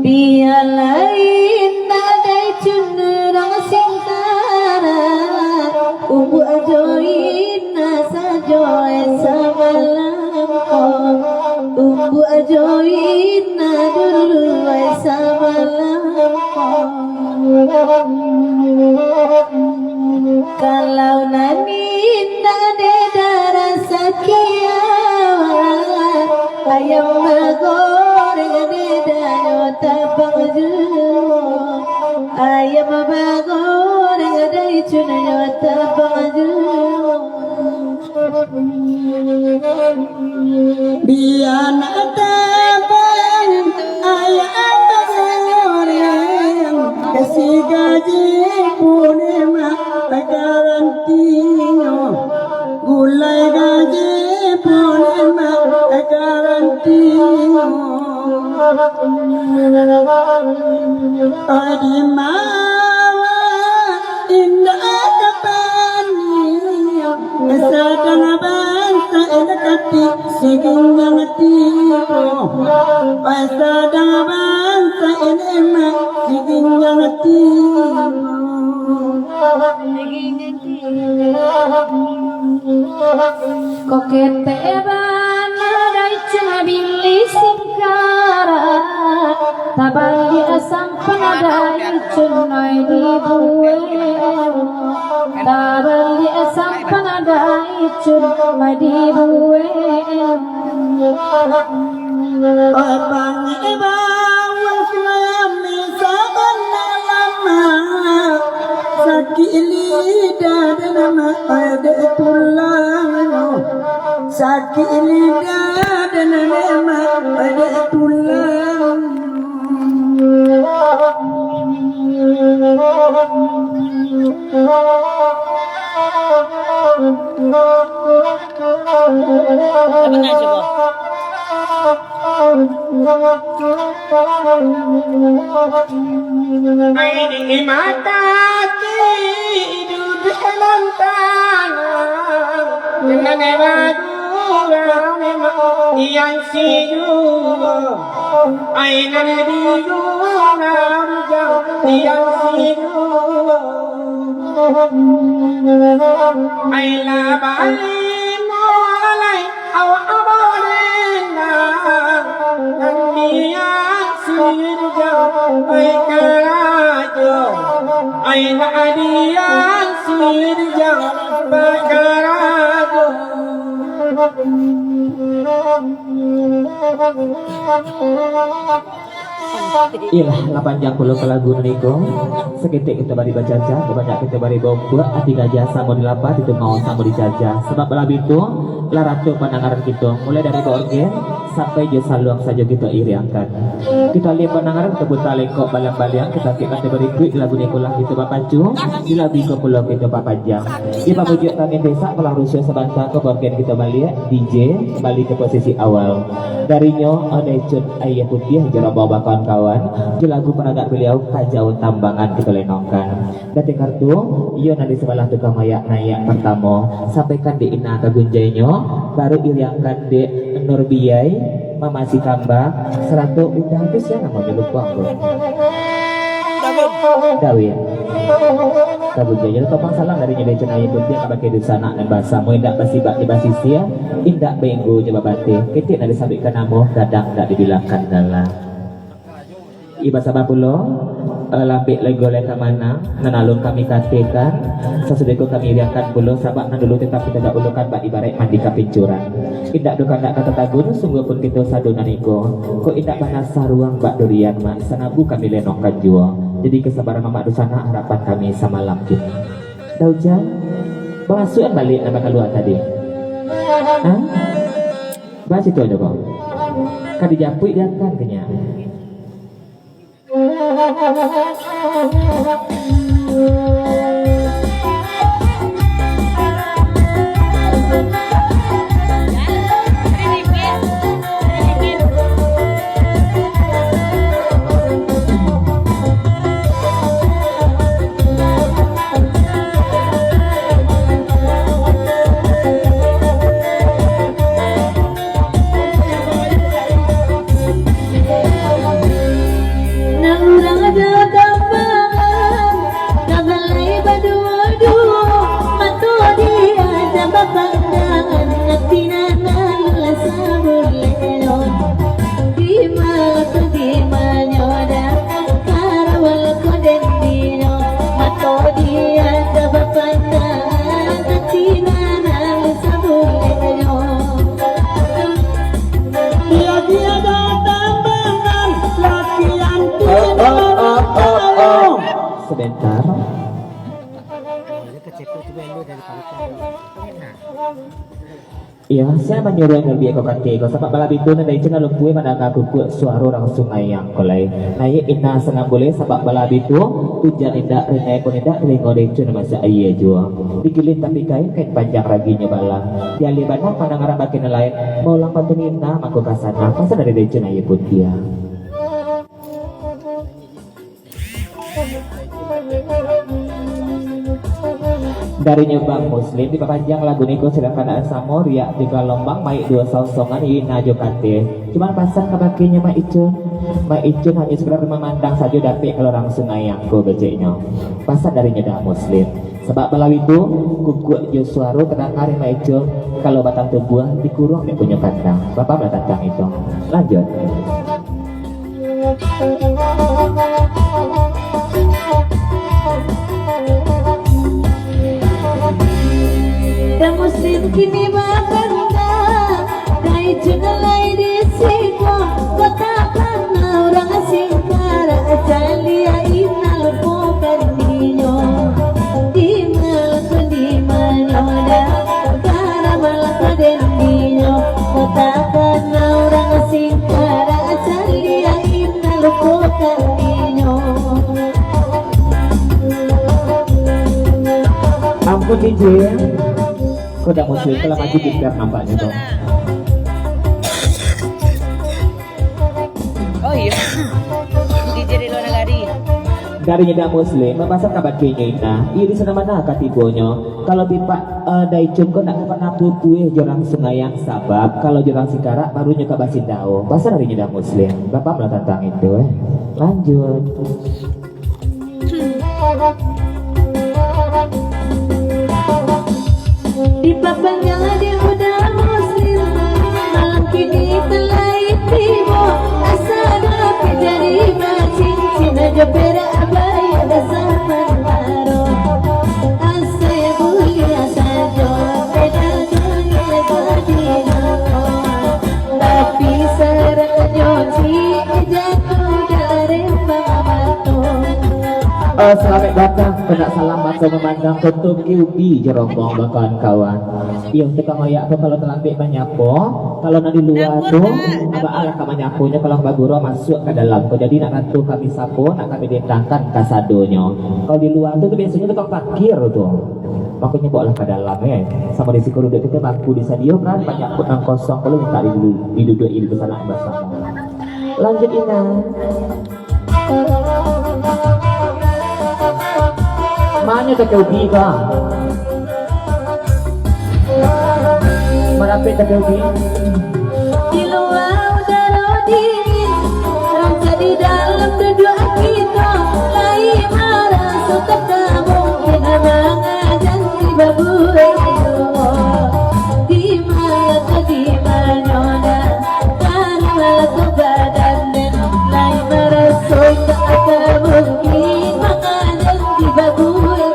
Biarlah indah day cenderang singkara Ubu ajoin nasa joy samalam Ubu ajoin na dulu ay samalam Kalau naninda de darah sakiawan Ayam magoreng de dayo tapang jua Ayam magoreng de cunayo tapang jua Biar tapang ayam magoreng kasih gaji punema garantinya gulai gaji punema garantinya adi mawa indah kapani sadang bangsa edakati segeng tipu sadang bangsa edema segeng tipu Kokete bana dai cuma bilis singkara Tabali asam panadai cunai di buwe Tabali asam panadai cunai di buwe Abang ibawa selami sabana lama Sakit lidah dan nama ada tulang Sakit lidah dan nama ada tulang Ini mata tidur dalam tangan dengan baru yang siyu aina diyu yang siyu aila bali mulai awalnya dia sirja baikarajo aina dia sirja baikarajo Ilah 80 ke lagu niko seketik kita bari baca kebanyak kita bari bawa hati gajah sama dilapat itu mau sama dicaca sebab lagu itu laratu pandangan kita mulai dari organ sampai jasa luang saja kita iriangkan kita lihat pandangan kebuta lekok balang-balang kita beri kuit lagu niko lah kita papacu di lagu ke pulau kita papajang di pamujuk kami desa kalau Rusia sebentar ke organ kita balik DJ balik ke posisi awal darinya ada cut ayah putih jera bawa kawan-kawan di lagu penagak beliau kajau tambangan kita lenongkan dari kartu iya nanti sebelah tukang mayak nayak pertama sampaikan di ina kagunjainya baru iliangkan di Nur Biai Mama si Kambang 100 udah habis ya namanya lupa aku Dawin kagunjainya topang salam dari nyedai cenai putih kabakai di sana dan bahasa mau indak basibak di basisia indak benggu coba batik ketik nanti sampaikan namu kadang tak dibilangkan dalam iba sabab pulo lapik lego leka mana nanalun kami katakan sesudah kami riakan pulo sabak nan dulu tetap kita tak ulukan bak ibarat mandi kapincuran indak dukan tak kata tagun sungguh pun kita sadunan iko kok indak bahasa ruang bak durian mak sanabu kami lenokkan jua jadi kesabaran mamak dusana harapan kami sama lamkin dauja bangasuan balik nama keluar tadi bahas itu aja kok kadi japui datang kenyang Thank you. Iya, saya menyuruh yang lebih ekokan keko sebab malam itu nanti cina lumpui mana ngaku kuat suara orang sungai yang kolai. Naik ina senang boleh sebab malam itu hujan indah renai pun indah ringo decun masa ayah jua. Digilin tapi kain panjang raginya balang. Dia libana pada ngarang bagian lain mau lang pantunina aku kasana pasal dari decun ayah pun dia. Dari Nyebang Muslim di panjang lagu niko sedangkan Asamo riak tiga lombang maik dua sausongan ina jokate cuman pasang kebakinya mak icun hanya sekedar memandang saja dapat kalau orang sungai yang ko beceknya pasang dari Nyebang Muslim sebab malam itu kukuak jo suara terangkari mak icun kalau batang tubuh dikurung dia punya kandang bapak tentang itu lanjut. Dan Muslim kini berbangga dari junalai di siko kota karena orang asing kara ajalia inal pokardinyo di manyoda kara malaka dendinyo kota karena orang asing kara ajalia inal pokardinyo. Ampun DJ Kodak Muslim telah maju pintar nampaknya dong. Oh iya, DJ di luar negeri. Dari Nyeda Muslim, memasak kabar kenya iya di sana mana katibonya. Kalau pipa daicun kok nak pernah kue jorang sungai yang sabab. Kalau jorang Sikara baru nyoka basindao. Pasal dari Nyeda Muslim, bapak melihat tentang itu Lanjut. Di papanya di udah Muslim malam kini telah tiba asal api dari macing cina jopera abai ada zaman baru asal buli asal jopera dunia berdino tapi serang nyonci jatuh dari batu. Selamat datang kena salam atau memandang tutup kiubi jerombong kawan-kawan. Iya kita ngoyak aku kalau terlambat menyapo, kalau nanti luar tuh apa ala kama nyapunya kalau baguro masuk ke dalam. Jadi nak ratu kami sapo, nak kami ditangkan kasadonya. Kalau di luar tuh biasanya tukang parkir tuh. Makanya bawa ke dalam sama risiko duduk kita bangku di sadio kan banyak putang kosong kalau minta diduduk di sana bersama. Lanjut Ina. Mana tak kau biga? Merapit tak kau biga? Di luar udara dingin, rasa di dalam duduk kita. Lain marah suka kamu, kita mengajar di baburai. Di mana karena malah kebadan dan lain marah suka kamu, kita mengajar di baburai.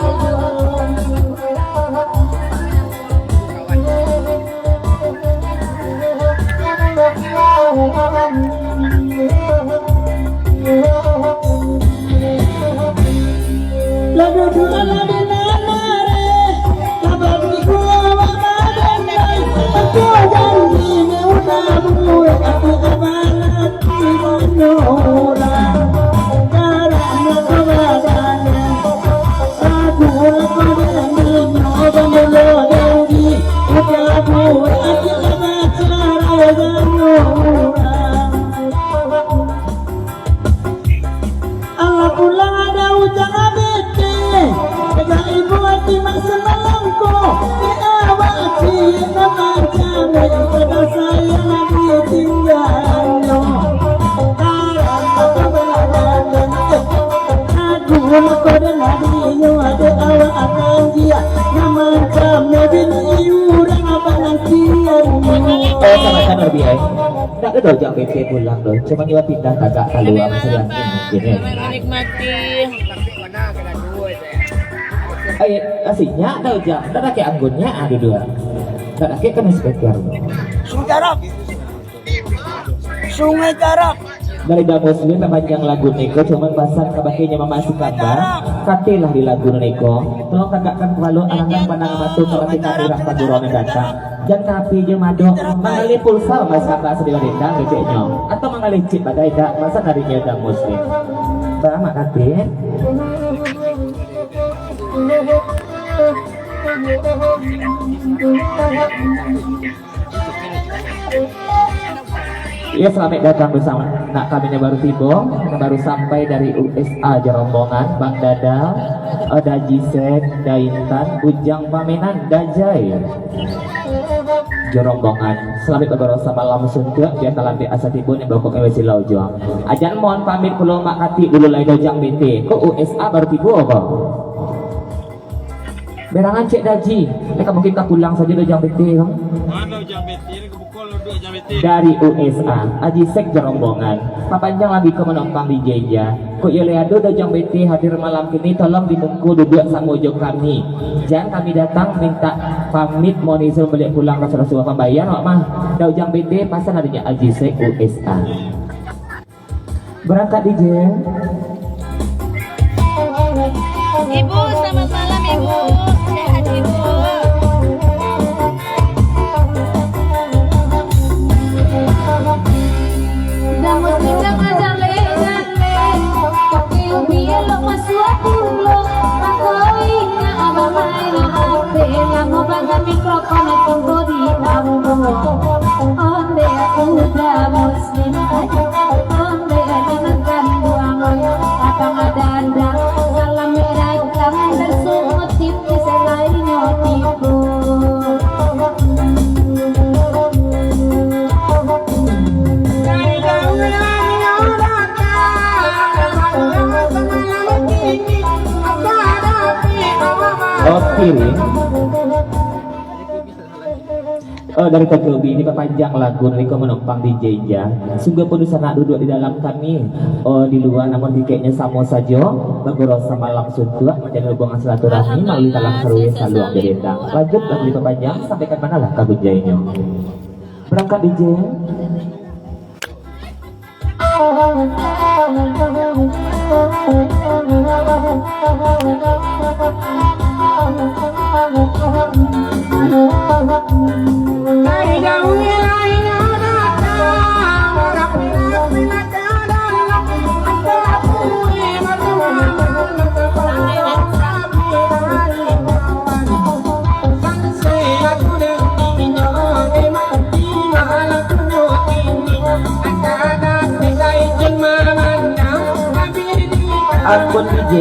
Allah pulang ada ujang abete, jaga ibu hati mak senangku, diawasi nama jaga yang pada saya lagi tinggalnya. Karena keberadaan aku kau dengar dia ada awak akan dia, nama kamu bini iurang apa nantian. Sama-sama lebih baik. Tak ada dojak BP pulang loh, cuma nyawa pindah kakak keluar sedangin mungkin ya. Menikmati. Aslinya dojak, tak ada kayak anggunnya ada dua. Tak ada kayak kan speaker. Sungai Tarap. Sungai Tarap. Dari dah muslim panjang lagu niko cuma pasal kabaknya memasuki gambar katilah di lagu niko tolong tegakkan kalau anak pandangan masuk kalau kita irah paduron yang datang jangan napi je madu mengalih pulsa bahasa bahasa di wadidang keceknya atau mengalih cip badai dak masa darinya dah muslim bama kati ya selamat datang bersama nak kami yang baru tiba baru sampai dari USA Jerombongan Bang Dadal Dajisek Daintan Ujang Pamenan Dajai Jerombongan selamat beberapa malam suntuk dia telah asa tibun yang berkok ewe silau juang ajan mohon pamit pulau mak hati dulu lagi dojang BT kok USA baru tiba apa berangan cek daji mereka mungkin tak pulang saja dojang BT kan mana jam BT ini kebukul dua jam BT dari USA Aji Sek Jerombongan papanjang lagi ke menumpang di Jeja kok ya leado dojang BT hadir malam ini tolong dimungku duduk sama ujung kami jangan kami datang minta pamit mau disuruh balik pulang ke Rasulullah pembayar mak mah dojang BT pasang adanya Aji Sek USA berangkat di Jeja Ibu, selamat malam Ibu. Sehat Ibu. Damos kita kadale-dale Pakai bielo masuapulo Pakoy na abamay na ate Lamo baga mikrofon at tungko di tambo Onde ako damos nila Onde ako nagkanduangon At ang adanda Salam meray lang Bersumot tipi sa lain nyo tipo kiri dari Kokobi ini panjang lagu Niko menumpang di Jeja sungguh pun sana duduk di dalam kami di luar namun tiketnya sama saja bergorosa malam suntuk menjadi hubungan silaturahmi melalui talang seruya saluang dedendang lanjut lagu di panjang sampaikan mana lah kabut jainya berangkat di Jeja akun DJ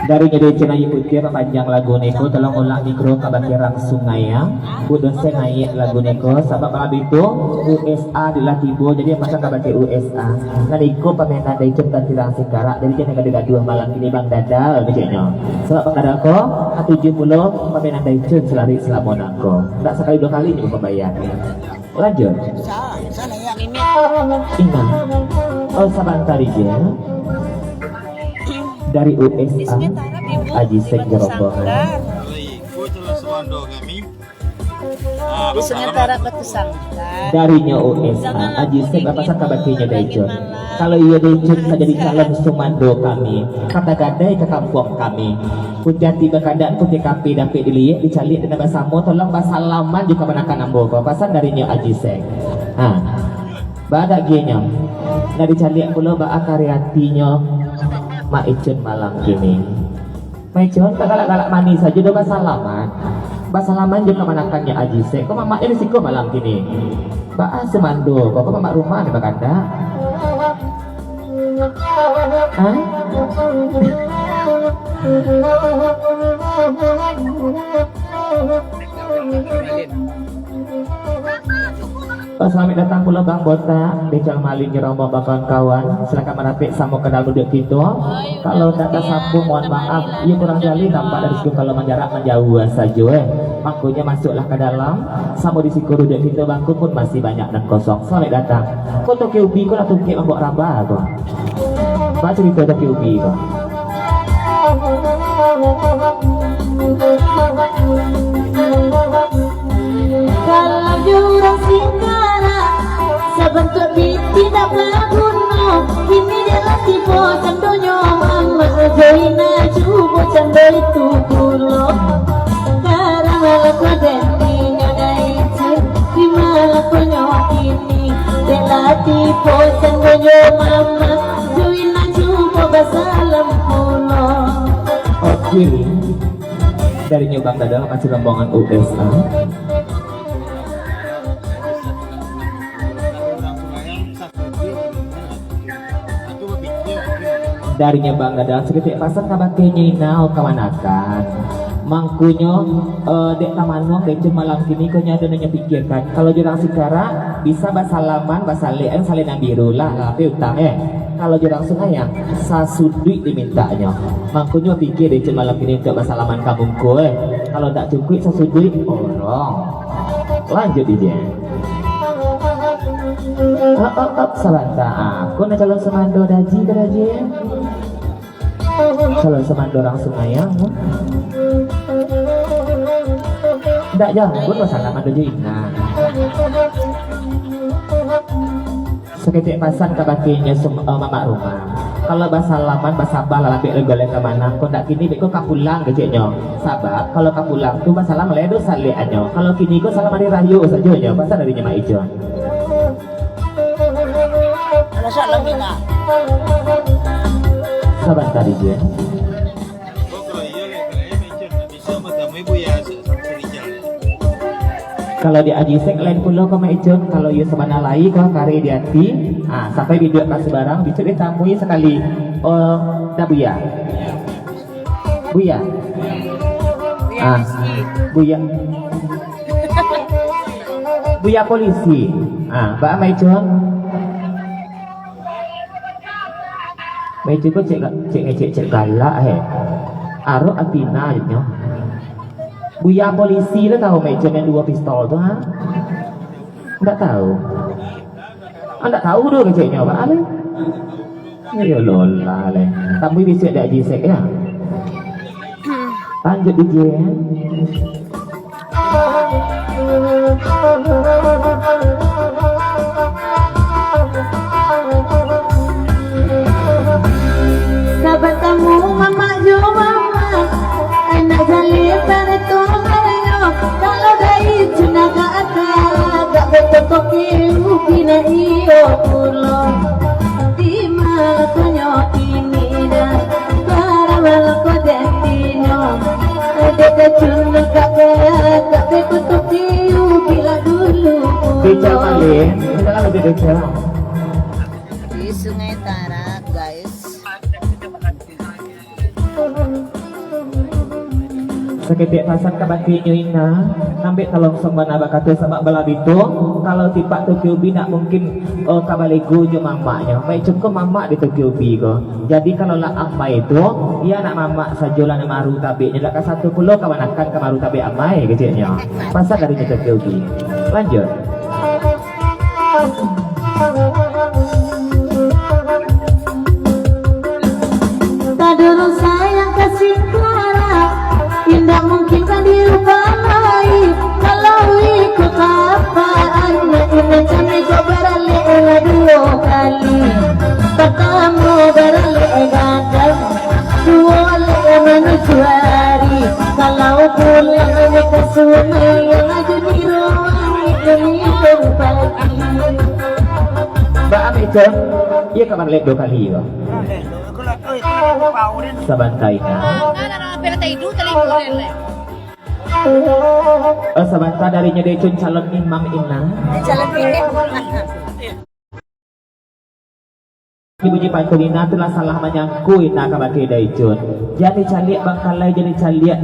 dari nyedai cina ikuti panjang lagu neko tolong ulang mikro kabakirang sungai ya budon saya naik lagu neko sabab malam itu USA adalah tibo jadi pasang kabakir USA nariku pamenan dari cerita tirang singkarak dari cina gaduh malam ini Bang Dadal begini sebab Bang Dadal ko 70 pamenan dari cun selari selamonako tak sekali 2 kali ini pembayar lanjut ingat oh saban tadi ya dari USA Aji Sek Jerombongan Di Sumatera Batu Sangka. darinya USA Aji Sek apa sah kabarnya Daijon kalau iya Daijon saja di calon sumando kami kata gadai ke kampung kami Pujati berkadaan putih kapi dapat dilihat dicalik dan bersama tolong basalaman juga menakan ambo pasan darinya Aji Sek badak genya dari dicalik pula ba karyatinya Mak Icun malam gini Mak Icun tak galak-galak manis saja udah basalaman juga menakannya Aji Sek kok mamak ini siko malam gini ba semando kok mamak rumah nih bakanda hah selamat datang pula Bang Bota Becal Maling Jerombong bakal kawan silakan merapik sama kenal duduk kita kalau data sapu mohon maaf ia kurang jali nampak dari siku kalau menjarak menjauh saja makanya masuklah ke dalam sama di siku duduk kita bangku pun masih banyak dan kosong selamat datang kok toke ubi kok lah toke mabok raba kok apa cerita toke ubi kok kalau kabuno kini jelas tipe candonyo mama joina cubo cando itu kulo karang laku denti nyodaici di malaku nyokini jelas tipe candonyo mama joina cubo basalam kulo. Oke, dari Nyobang Dadang masih rombongan USA. Dari Nyobang Dadang sekitik pasang kabake nyinau kemanakan mangkunyo dek tamanong dek malam kini kau nyada nanya pikirkan kalau jurang sikara bisa basalaman basalean salinan biru lah tapi utang kalau jurang sungai yang sasudui dimintanya mangkunyo pikir dek malam kini untuk basalaman kamu kue kalau tak cukup sasudui orang lanjut aja. Salanta aku nak calon semando daji calon semando orang Sungayang tidak jangkut masalah mando jina seketik pasan kabakinya mama rumah kalau basalaman basabah lalapik legolek kemana kau tak kini kau kapulang kecilnya sabab kalau kapulang tu basalam ledo saliannya kalau kini kau salam hari rayu saja pasal dari nyama ijon. Salam mina. Sabar tadi dia. Kalau di Ajisek lain pulau kau ijon kalau ia sebana lai kau kari di hati sampai video pas barang bisa ditamui sekali dah buya buya polisi mbak Maijon Maijon kok cek galak aro Atina gitu buya polisi lo tahu Maijon yang 2 pistol tuh enggak tahu enggak tahu dulu keceknya apa ale ya lola le tapi bisa ada Ajisek ya lanjut dia sahabat kamu mama jo mama anak jalitan itu ayo kalau dari junaga agak betul kiru kina iyo pulo di malakonyo ini dah para malako destino ada kecun agak betul kiru bila dulu Beca malin kita lebih beca Di Sungai Tarak, guys. seketik pasang kabaki nyoina nambik talong sembana bakatu sama balabito kalau tipak Tokyo Bi nak mungkin kabalego nyo mamaknya mai cukup mamak di Tokyo Bi ko jadi kalau lah amai itu ia nak mamak sajolan maru tabiknya dak satu pulau kemanakan ke maru tabik amai kecilnya pasang dari Tokyo Bi lanjut tak dulu sayang kasih Clara tidak mungkin kan dilupai kalau ikut apa anak ini kami coba beralih 2 kali pertama beralih gadang 2 lek menuju hari kalau pulang hanya ke sungai yang ada di ruang demi pagi Mbak Amejon iya kapan lek 2 kali kok sabantai sabanta darinya decun calon imam inna Jalan pinggir. Ibu Pantulina telah salah menyangkui nak kabake daicun jadi caliak bangkalai jadi caliak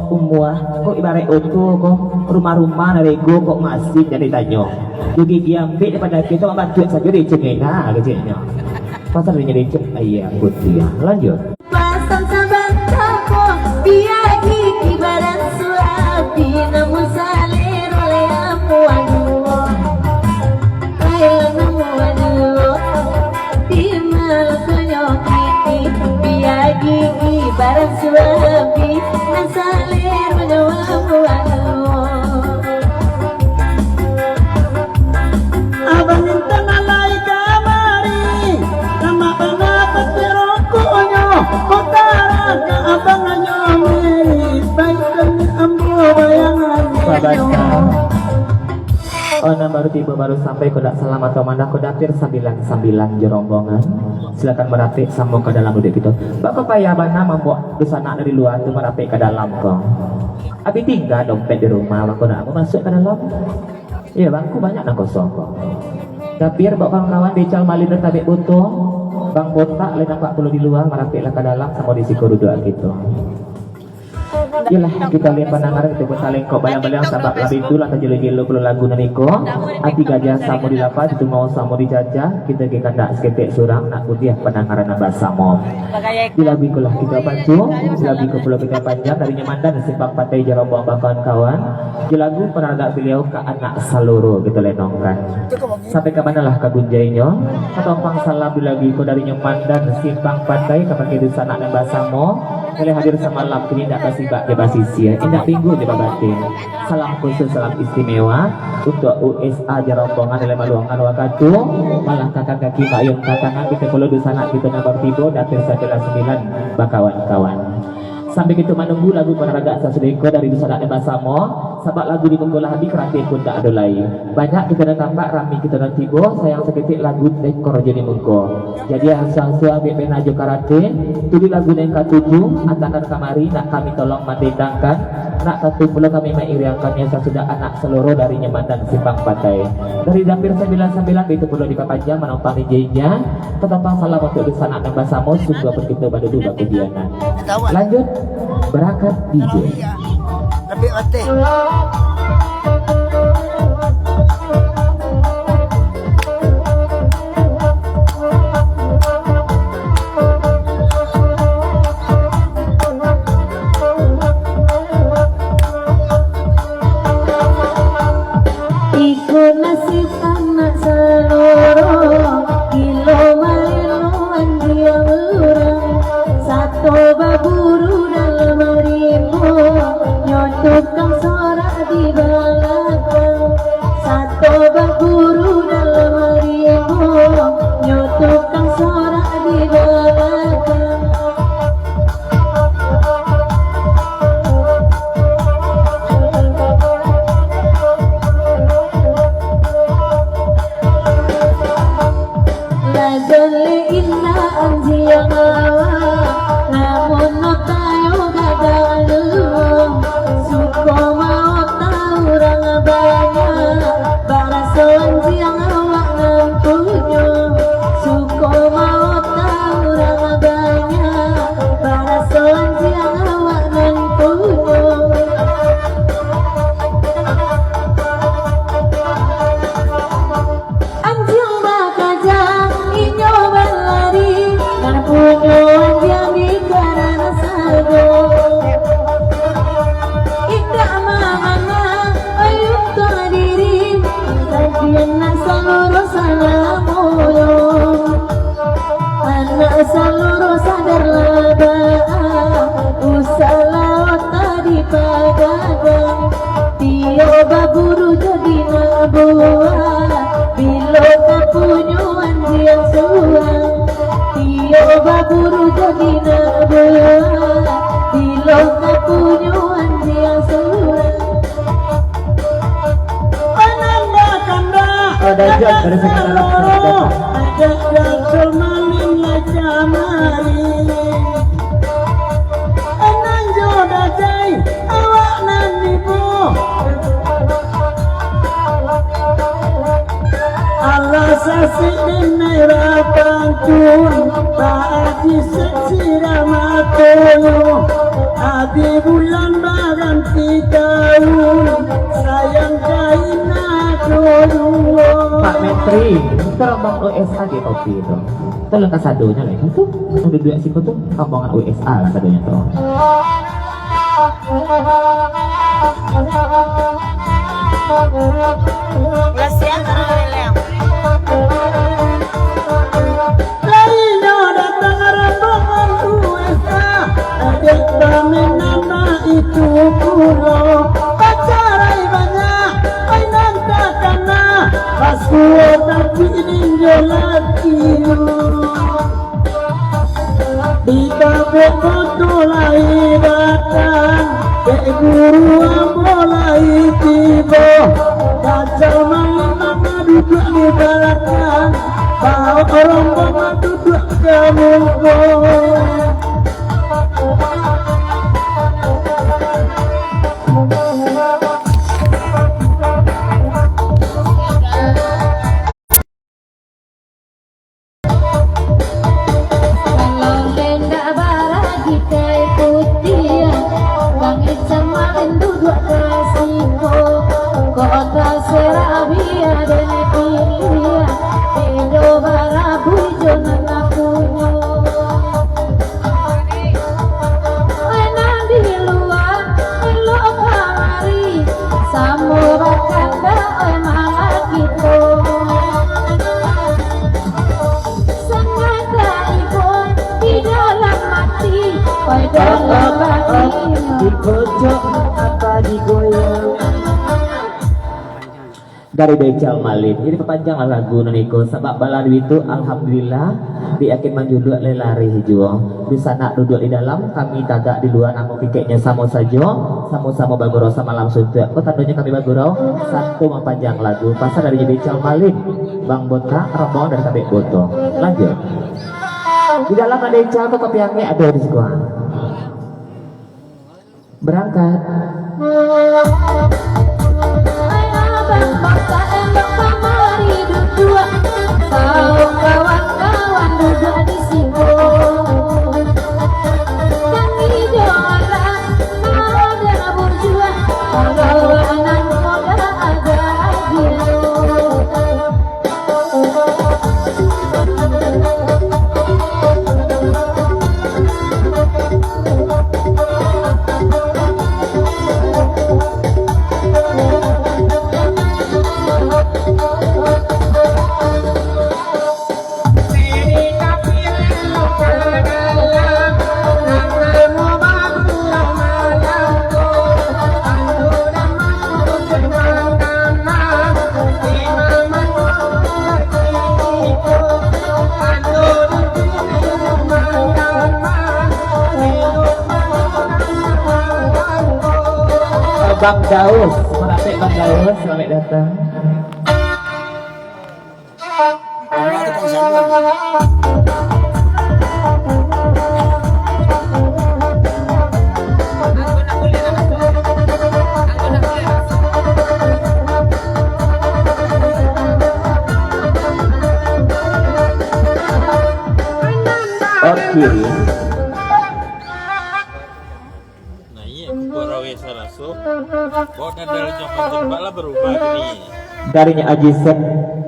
umuah kok ibarat oto kok rumah-rumah narego kok masih jadi tanyo jadi giampe daripada kita membantu saja decun ina kecilnya pasal darinya decun ayah putih lanjut pasang saban tako dia gigi badan suapi namun salir oleh amuanu kaya namuanu di malakonyo kiti dia gigi badan suapi namun salir oleh amuanu abang intang alay kama babasa. Ona baru tiba baru sampai kodak salam atau mandah kodatir 99 jerombongan. Silakan merapik sambung ke dalam duduk itu. Bapak payah bana membawa busana dari luar tu merapik ke dalam kau. Abi tinggal dompet di rumah, bang nak mau masuk ke dalam. Iya bangku banyak nak kosong kau. Dapir bawa kawan-kawan becal malin tabik butuh. Bang botak lain nampak perlu di luar merapiklah ke dalam sama di siku duduk gitu. Yalah kita lihat pandangan itu saling kok bayang-bayang sabak labi itu lah jelo-jelo perlu lagu naniko ati gajah samu di lapas itu mau samu dijajah kita ke kandak seketik surang nak putih pandangan nambah samo di labi kulah kita pancu di labi ke pulau kita panjang dari Nyamandan simpang pantai Jeroboam kawan-kawan di lagu penaraga beliau ke anak saluro gitu lenongkan sampai ke mana lah kagunjainya atau pang salam di labi ko dari Nyamandan simpang pantai ke pakai dusa anak nambah samo boleh hadir semalam kini tidak kasih bak di basisia indah minggu di babatin salam khusus salam istimewa untuk USA Jeroboam dalam maluangan wakatu malah kakak kaki payung katangan kita perlu di sana kita nomor tibo datir 9 bakawan-kawan sampai kita menunggu lagu penaraga sasudeko dari Dusa Dak Basamo sabak lagu di menggolah habi kerati pun tak ada lain banyak kita dah tampak rami kita dah tibo sayang seketik lagu dekor jadi mengko jadi hasil suami penajo karate tuli lagu yang ke-7 atakan kamari nak kami tolong mendendangkan nak satu pula kami mengiriangkannya sesudah anak seluruh dari Nyamandan simpang pantai dari dapir 99 itu perlu dikapanjang menopang DJ-nya tetapang salam untuk Dusa Dak Basamo sungguh begitu pada dua kebianan lanjut berangkat DJ Lebih mati. Iku nasib anak seluruh kilo mailuan dia orang satu baburu dalam ribu nyotukang sorak di belakang satu baburu dalam ribu nyotukang sorak di belakang lagole inna anjiang awak namun no tayo gadalung suko mau tahu orang banyak baraso anjiang awak ngampunyo suko mau tahu orang banyak baraso anjiang awak ngampunyo anjing bakaja inyo berlari dan punyo anjing di karana sago indah mamana ayuk kadiri kajian nak seluruh salamoyo anak seluruh sadar laba usaha tadi pagagang tio baburu jadi nabuah bilo kapunyo anjiang suang tio baburu jadi nabuah bilo kapunyo anjiang suang Ananda kanda. ada jam dari sekitar dalam Ada jaksel malin lajamari. Ananjo dajai awak nanibu. Allah sasi dinera pangkun Bagi sesira matoyo Abi bulan baganti tahun Sayang kaina dulu Pak Menteri sekarang bang USA di topi itu tolong kasadonya lah itu udah dua situ tuh kambangan USA lah kasadonya tuh Kasihan William. Lainnya datang rombongan USA adik kami nama itu puro pacarai banyak ay nantakana pasuo tapi ninjo lagi di kafe foto lain datang guru mulai tiba Gajal mana duduk di belakang Bawa rombongan duduk ke muka Kalau tenda bara kita putih, bangit semakin duduk kasihku. Kota Serabia dan Pilia, Edo bara bujo nanakunyo. Enak di luar, elok kamari, samu bakanda malah gitu. Sengaja ibu di dalam hati, oi dalam batin. Di pojok apa digoyang dari Becal Malin. Ini perpanjang lagu noniko sebab baladu itu alhamdulillah diakin manjuduk lelari hijau. Di sana duduk di dalam, kami tagak di luar namun pikirnya sama saja. Sama-sama bagurau sama langsung tuh. Kok tandanya kami bagurau satu mempanjang lagu. Pasal dari Becal Malin, Bang Botak, rombongan dari Kabek Boto. Lanjut. Di dalam ada Becal kok kopiannya ada di sekolah. Berangkat. Abang bangsa elok kamari duduk, kau kawan-kawan duduk di situ. Yang hijau orang ada berjuang, kalau anak muda ada gitu. Bang Daus, merapik Bang Daus, selamat datang. Oh kiri. Nah iya, bawa salah so. Bawa dadal jam bala berubah gini. Darinya Ajiset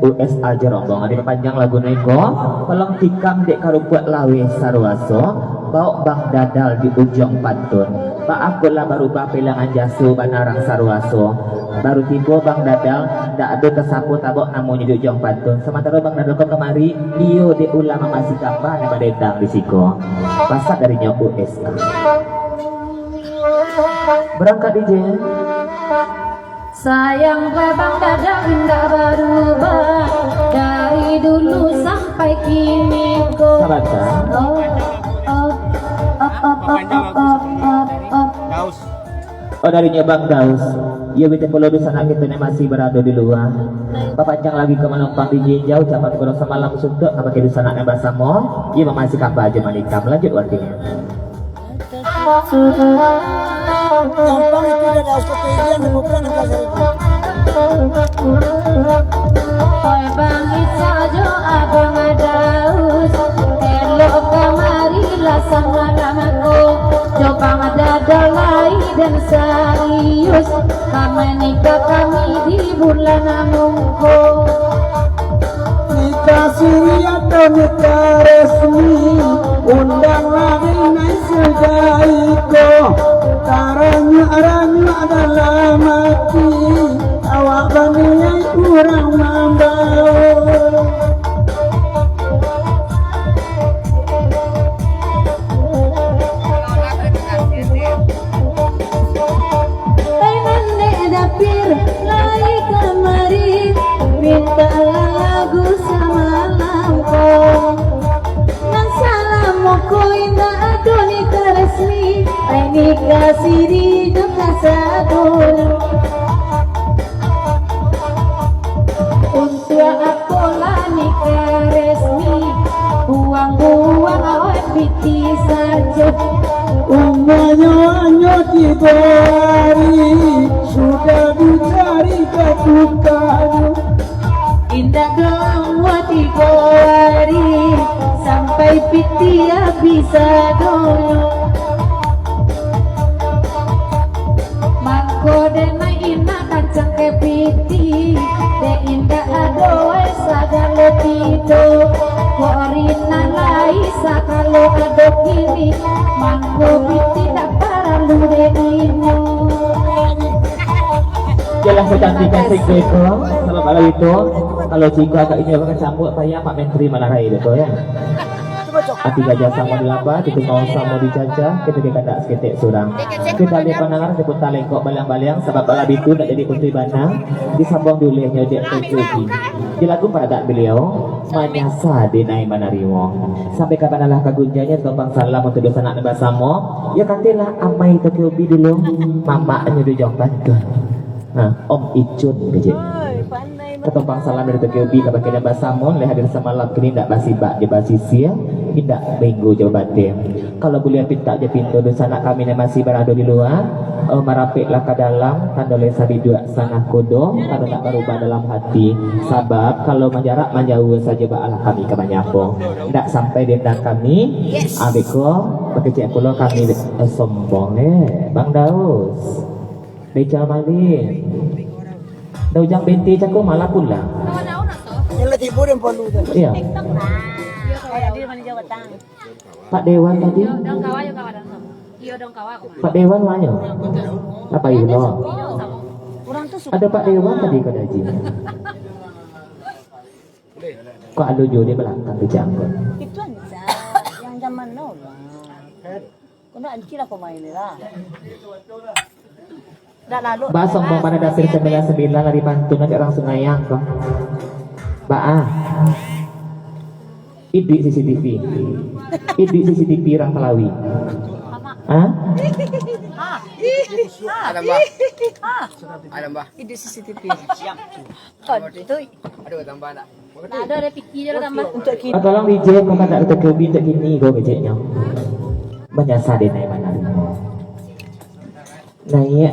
US aja rombongan di panjang lagu Neko pelong tikam dek karupuat lawe sarwaso bawa Bang Dadal di ujung pantun Pak aku lah baru pelangan jasu banarang sarwaso baru tiba Bang Dadal ndak ada kesapu tabok namanya di ujung pantun sementara Bang Dadal kok kemari iyo de ulama masih kapan yang badetang di siko pasak darinya US berangkat DJ. Sayang Bang Dadal nggak berubah dari dulu sampai kini kok. Sahabat kan? Daus. Oh darinya Bang Daus. Ya bete kalau di sana kita masih berada di luar. Papanjang lagi ke menumpang di jauh capat kurang sama langsung tuh apa di sana yang bersama. Iya masih kapal aja manikam lanjut artinya. Gampang itu dari Australia dan bukan Oi bangit sajo abang Daus, elok kamari lasang ramaku, coba Dadal lai dan serius, kami nikah kami di bulan Mungko. nikah siri atau nikah resmi undang lagi naik sejaiko karanya adalah mati awak baniai kurang membawa Nenek dapir lai kamari, minta lagu sama lampu. Nang salam moko indah adoni resmi, ai nikah siri juga bari sudah dicari ketukannya. Indah dong wati bari sampai pitia bisa dong. Mangko dena ina kancang ke piti de indah adoe sagalo pito korina lai sakalo ado kini mangko piti tak paralu de ino. Jelas kecantikan si Jeko sama kalau itu kalau Jeko agak ini akan campur payah Pak Menteri Malarai itu ya. Ati gajah sama di lapa, itu mau sama di caca, kita kata seketik surang. Kita lihat pandangan sebut talengkok balang-balang, sebab balap itu tak jadi putri banang, disambung dulu yang nyodek terjadi. Di lagu pada beliau, manyasa dinai manarimo. Sampai kapan Allah kagunjanya tombang salam untuk dosa anak nembak samo, ya katilah amai Tokyobi dulu, mamanya di jauh bantu. Nah, Om Icun kecil. Ketumpang salam dari Tokyobi ke bagian Basamon, leh hadir semalam kini tidak basi bak di basi sia, tidak minggu jauh batin. Kalau boleh pinta je pintu dosa anak kami yang masih berada di luar, merapiklah ke dalam, tanda lesa di dua sangat kodo, tanda tak berubah dalam hati. Sebab kalau menjarak menjauh saja baalah kami kebanyakan. Tidak sampai dendam kami, abeko berkecil pulau kami sombong Bang Daus. Beca malin. Daujang binti caku malah pula. Yang letih yang perlu dah. Iya. Pak Dewan tadi. Pak Dewan mana? Apa itu? Ada Pak Dewan tadi kau daji. Kok ada jo di belakang di jangkut. Itu aja yang zaman now lah. Kau nak anci lah pemain ni lah. Dah lalu. Ba sombong pada dasar 99 lari pantun aja orang Sungayang kok. Ba Idi CCTV. Idi CCTV orang Pelawi. Hah? Ada mbak. Ada mbak. Itu CCTV. Siap. Kau itu. Aduh tambah nak. Ada pikir dia tambah untuk kita. Tolong DJ kau kan tak ada kebi tak gini kau keceknya. Menyasar di naik mana? Naik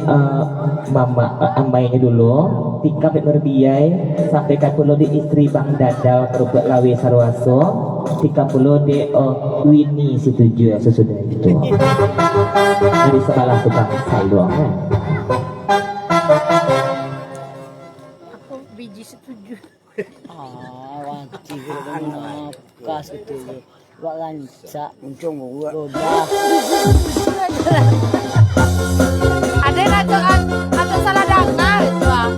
mama amainya dulu tikap berbiaya sampai kat pulau di istri Bang Dadal perbuat lawe sarwaso tikap pulau di Winnie setuju sesudah itu dari sebelah tukang salong Aku biji setuju. Wanci kalau kas itu. Wak rancak. Uncung buat. Roda. Ada atau salah dengar itu ah.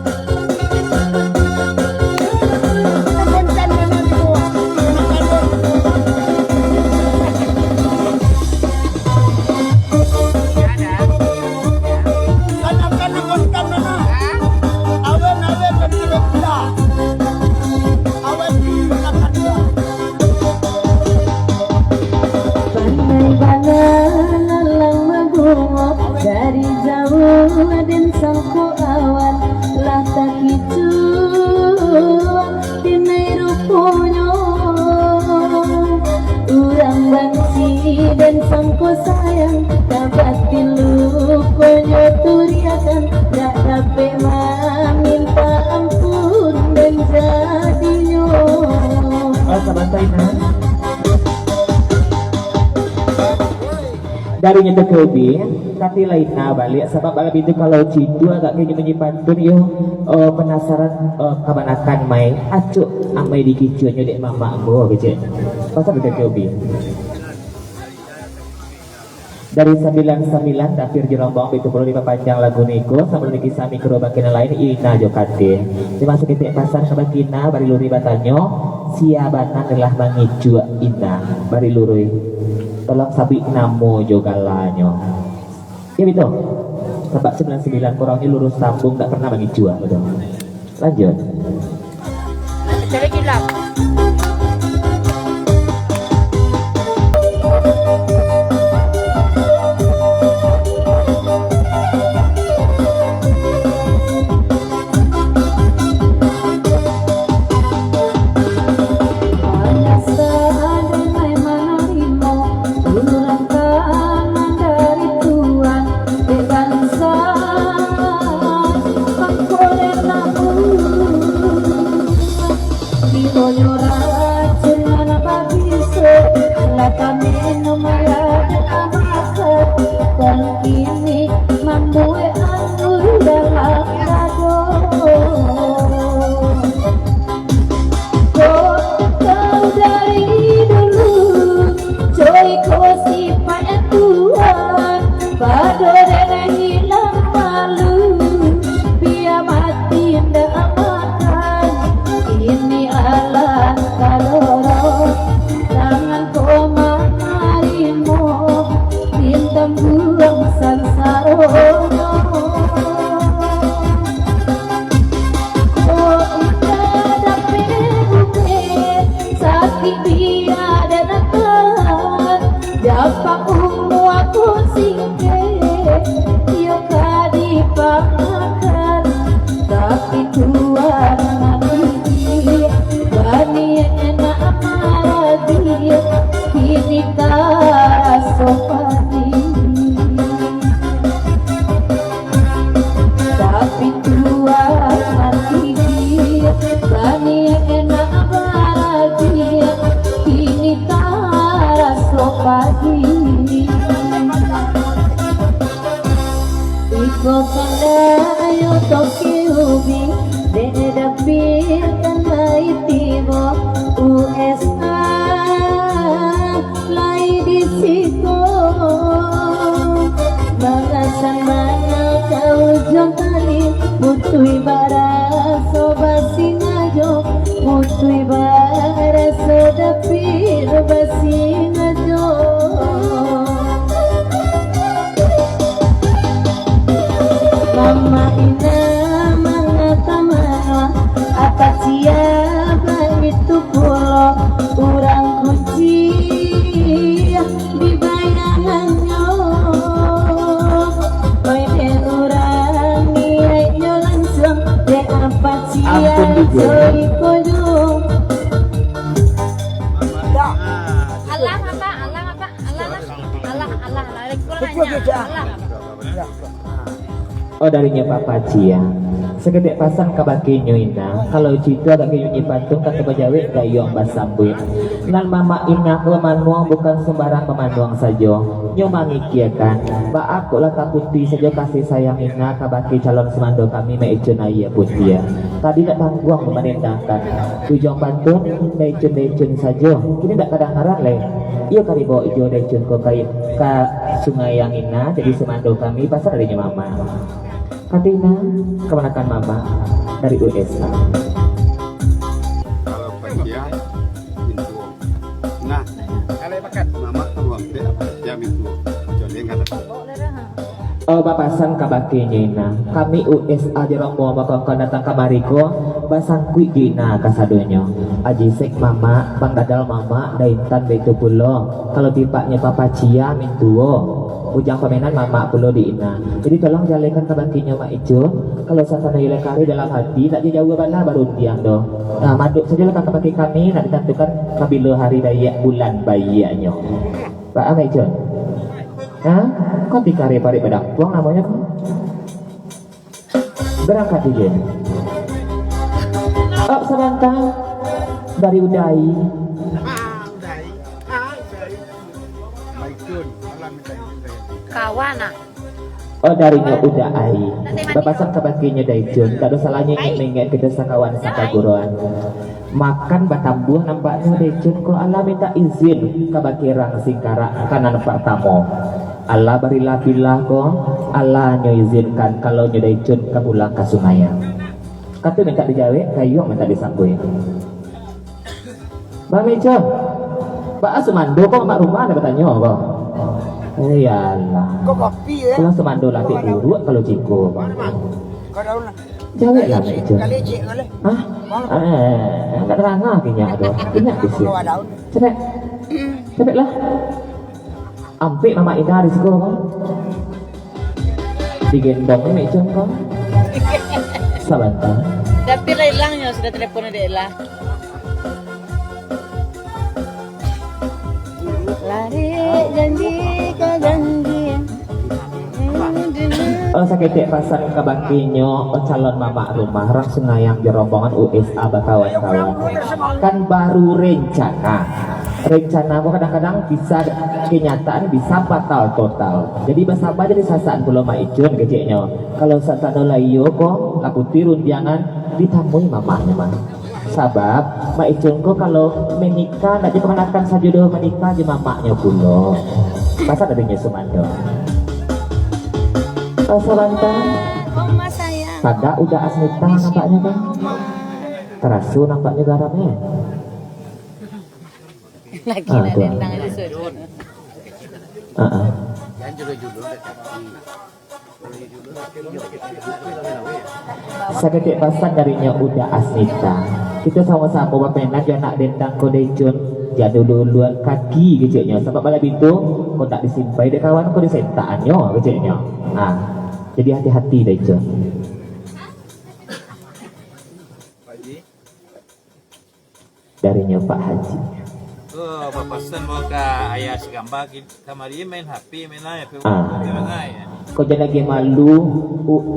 Dari jauh dan sangko awan lah tak kicu dinai rupunyo urang bangsi dan sangko sayang dapat dilukonyo turiakan tak dapat meminta ampun dan jadinya dari nyetek kebi tapi lainnya balik sebab balap itu kalau cidu agak kayaknya menyimpan pun yo penasaran kebanakan main acuk amai dikicunya dek mama ambo kecil pasal nyetek kebi dari 99 dapir jerombong itu perlu diperpanjang lagu niko sambil niki sami kerobakin lain ina jokate dimasuk titik pasar kabakina bari luri batanyo siabatan adalah mangicu ina bari luri tolong sabi namo jogalanyo ya betul sebab 99 kurangnya lurus sambung tak pernah bagi jual betul lanjut Cari kilap. Dari Tuhan, Kini mamue anggur dalam kado. Kau dari dulu coy kau sifat Tuhan pada rere hilang malu biar mati ndak makan ini alam kaloro jangan kau menarimu bintang buang sansarono. Sakit dia dan akan dapat umur aku singkir dia kadipakan tapi Tuhan nanti bani enak maradi kini tak sopani tapi Tuhan nanti bani enak maradi kini tak sopani. Iko kandayo toki ubi dedapir kanai timo USA lai di situ bagasan mana kau jongkali mutui bara sobat singajo mutui bara sedapir basingajo. Mama ina mangatamana apa siapa itu pulau urang kunci di bayangannya koine urang nilainya langsung de apa siapa ikojung Allah apa? Allah apa? Allah. Allah. Oh darinya Pak Paci ya. Seketik pasang kabaki nyuina. Kalau citu agak nyunyi pantung kata bajawe gayung basambui. Nan mama ina pemanuang bukan sembarang pemanuang saja. Nyumangi kiakan. Ba aku lah kaputi saja kasih sayang ina kabaki calon semando kami meicun ayah putia. Tadi tak tangguang memerintahkan. Tujuan pantun deicun saja. Kini tak kadang harap leh. Iya kari bawa ijo deicun ko kai ka sungai yang ina jadi semando kami pasar darinya mama. Katina, kemenakan mama dari USA. Kalau bagian pintu. Nah, kalau pakai mama tuang deh apa jam itu. Jadi kata. Oh bapasan kabake nyina. Kami USA jerong mau bakal datang kamariko basang kui gina kasadonyo. Aji sek mama, bang dadal mama, daintan betu pulo. Kalau pipaknya papa cia mintuo. Ujang pamenan mama pulo di ina. Jadi tolong jalekan kabakinya mak ijo. Kalau satana ilekari dalam hati tak jauh bana baru diam do. Nah maduk saja lah kabaki kami nak ditentukan kabilo hari daya bulan bayianyo. Pak Ama ijo. Hah? Kok dikari pari pedang tuang namanya kok? Berangkat aja. Oh sebentar dari Udai. Kawan ah. Oh darinya Udai. Bapasan kabakinya Daijun. Tak ada salahnya ingin kita sakawan sakaguruan. Makan batambuh nampaknya Daijun. Kok Allah minta izin kabakirang singkara kanan pertamo. Allah berilah bilah ko Allah nyoizinkan kalau nyodaicun kapulang ke sungai. Kata minta dijawe kayu minta disambui. Bang Mejo, Pak Sumando kok mak rumah ada bertanya kok. Iyalah. Kok kopi ya? Kalau Sumando latih urut kalau ciko. Kau daun lah. Jawe lah Mejo. Kali cik kali. Hah? Enggak terang akhirnya ada. Ingat di sini. Kau daun. Cepet. Cepet lah. Ampik mama Ina di sekolah kok. Digendong ini Mejo kok. Sebentar. Tapi lah hilangnya sudah teleponnya dia lah. Lari janji ke janji. Oh sakit pasan kebakinyo calon mama rumah langsung ngayang di rombongan USA kawan-kawan kan baru rencana aku kadang-kadang bisa kenyataan bisa fatal total jadi bersabar jadi sasaan belum maicun kecilnya kalau satano layo kok laku tirun jangan ditamui mamanya mah sabab maicun kok kalau menikah nanti kemenakan saja doh menikah di mamanya pulo masa adanya sumando Salanta Oma sayang. pada udah asmita nampaknya kan terasu nampaknya garamnya Lagi Ah, ada tuh. yang tangan disudut. Jangan jodoh-jodoh. Sagetik pasan darinya udah asmita kita sama-sama bapenan anak dendang kodecun jatuh duluan kaki kecilnya sebab malam itu kau tak disimpai dek kawan kau disentaannya kecilnya jadi hati-hati decun darinya Pak Haji Oh, papasan mo ka ayah si Gamba sama dia main HP, main aja, main aja. kau jangan lagi malu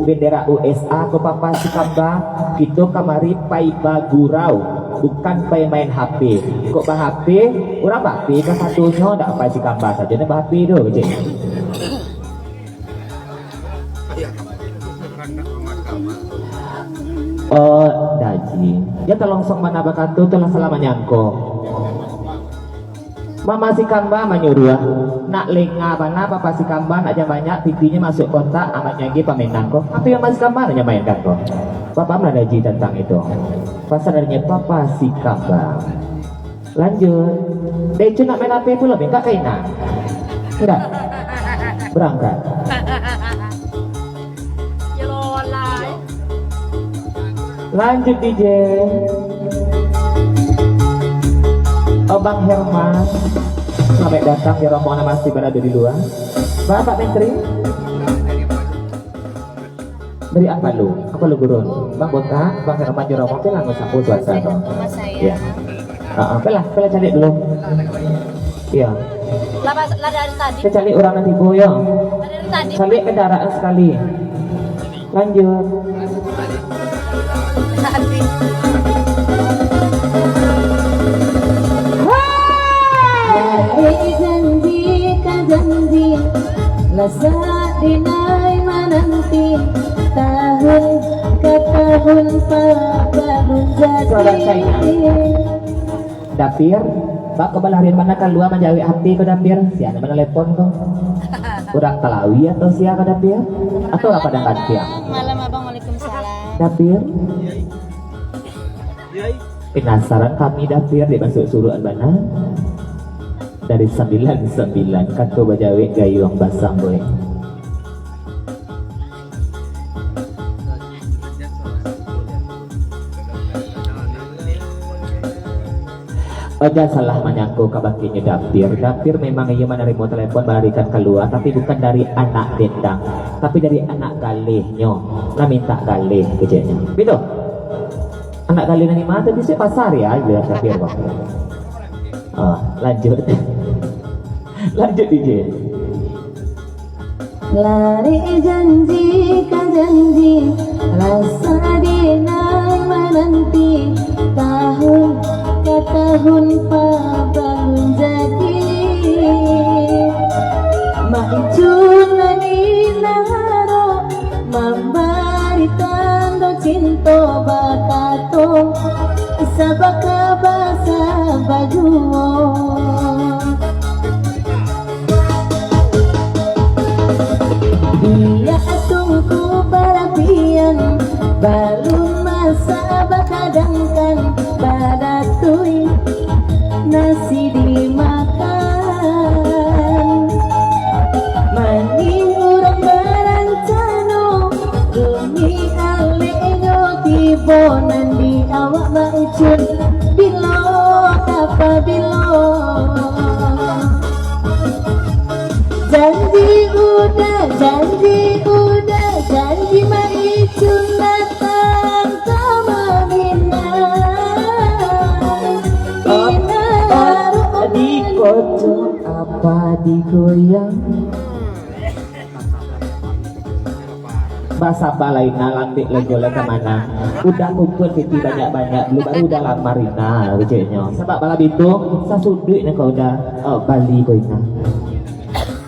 bendera USA kau papa si kamba kita kamari pai bagurau bukan pai main HP kok bah HP orang bah HP kan satunya ndak pai si kamba saja nak bah HP tu kecil oh daji ya tolong sok mana bakatu telah selama nyangko Mama si kamba menyuruh nak lenga mana papa si kamba nak jam banyak pipinya masuk kontak amatnya lagi pamenang kok tapi yang masih kamba hanya mainkan kok papa meladaji tentang itu pasarannya papa si kamba lanjut dia cuma main apa itu lebih enggak kainan tidak berangkat lanjut DJ Oh Bang Herman sampai datang di rombongan masih berada di luar Bapak Menteri dari apa lu? Apa lu gurun? Bang Botak, Bang Herman di rombongan itu langsung sapu suasa Oma ya sayang. pelah cari dulu iya Lah dari tadi. kita cari orang nanti bu ya Dari tadi. cari kendaraan sekali lanjut Tadi. janji kan janji lasa dinai menanti tahun ke tahun baru Suara saya. jadi dapir Pak kebalarin mana keluar menjauhi hati ke dapir siapa mana telepon kok kurang talawi atau siapa ke dapir atau apa dengan dia Malam abang, waalaikumsalam. dapir penasaran kami dapir di masuk suruhan mana dari 99 kata bajawe gayung basang boy Oja salah menyangkau kabakinya dapir memang ia menerima telepon barikan keluar tapi bukan dari anak dendang tapi dari anak galihnya nah minta galih kecilnya gitu anak galih nani mana bisa pasar ya biar dapir kok lanjut lanjut DJ lari janji kan janji rasa dinai menanti tahun ke tahun baru jadi maicunani naro memberi tanda cinta bakato sabaka basa bajuo dia tunggu barapian balun masa bakadangkan badatui nasi dimakan maning urang barancano demi alego tibonan di awak maicun bilo apa bilo janji maicun datang sama dikocok apa digoyang bahasa balaina lambik legole kemana udah kumpul titi banyak-banyak dulu baru udah lamarina rujuknya sebab balap itu sasuduknya kau udah Bali kau ina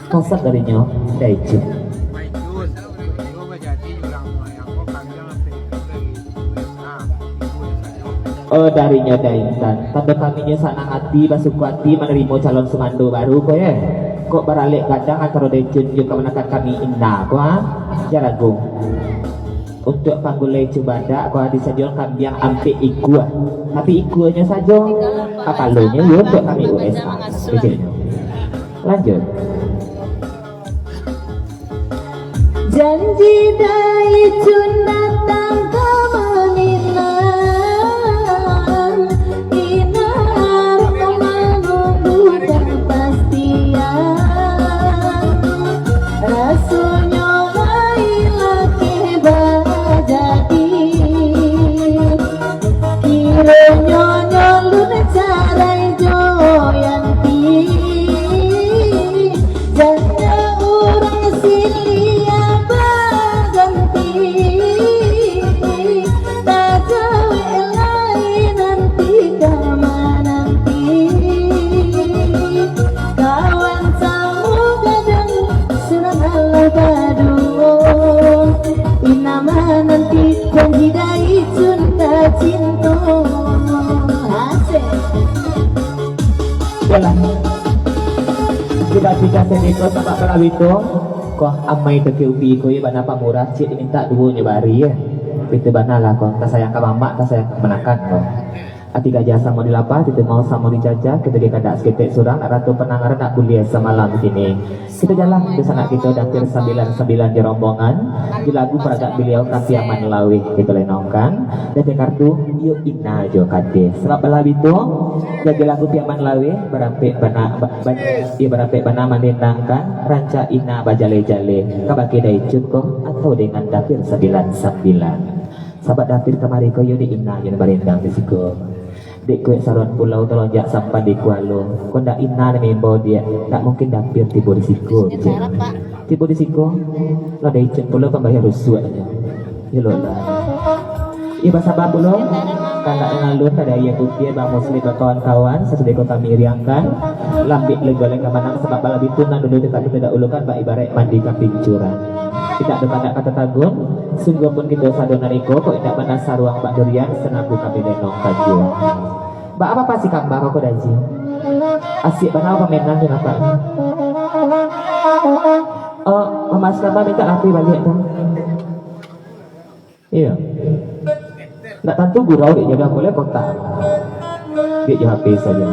kasar darinya daijun darinya daintan tanda kaminya sanang hati basuku hati menerima calon semando baru kau ya kok beralik kadang antara daijun juga menekan kami indah kau jaragung untuk panggulai cubada kau disediakan kambing ampe ikua tapi ikuanya saja apalonya ya untuk kami USA kecilnya lanjut janji daijun datang ke Maminan inar menunggu kepastian rasanya laki bajadi kiranya nyolun carai joyanti janda orang silia baganti tak gawe lain nanti kama nanti kawan samu gadang surat Allah badung inama nanti janji daijun tak cinta asik yalah kita seniko sama pelawito kok amai ke ubi ko ya bana pamurah cik minta dua nyebari ya itu bana lah kok tak sayang ke mama tak sayang menakan kok ati gajah sama di lapar itu mau sama dijajah kita dia kada seketek surang ratu penangaran nak kuliah semalam di sini kita jalan ke sana kita dapir 99 di rombongan di lagu peragak beliau kasih aman lawi kita lenongkan dan di kartu yuk ina jo kade sebab belah itu jadi lagu piaman lawi berampik bana berampik bana menendangkan ranca ina bajale-jale kabaki daijun kok atau dengan dapir 99 sahabat dapir kemari kau yuk di ina yang barendang di siku dek kue saruan pulau telonjak sampai di Kualo kau ndak ina dan membawa dia tak mungkin dapir tiba di siku tiba di siku lo daijun pulau kan bayar rusuhnya ya lo lah iya bahasa babu lo karena ngalur pada iya putih bang muslim kawan-kawan sesudah kota miriangkan lambik legoleng kemanang sebab balap itu nang dulu tetapi tidak ulukan bak ibarat mandi kambing curang tidak ada kata tagun sungguh pun kita sadonariko kok tidak mana saruang bak durian senabu kami denong kajuan bak apa pasti kambang aku daji asik bana apa mainan kenapa mas kambang minta api balik dong iya nak tentu gurau dia jaga boleh kota dia jaga HP saja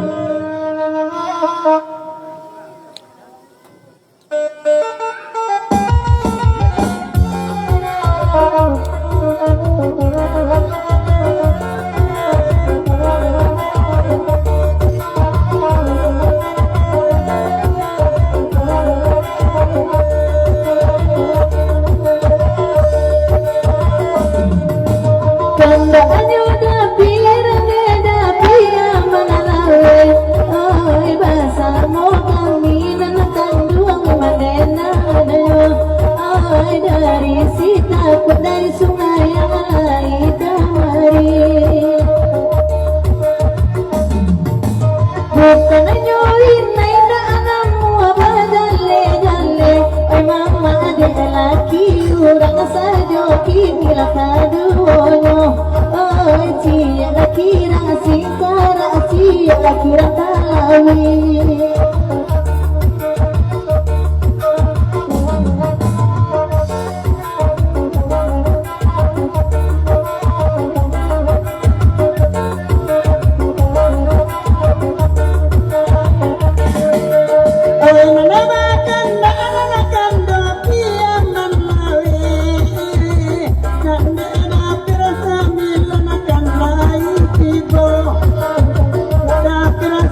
dari sita dari sungai yang lain kamari bukan nyurin naik anakmu apa jale mama ada laki orang saja kira kaduonyo cia laki rang singkara cia laki rang talawi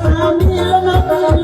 Sambil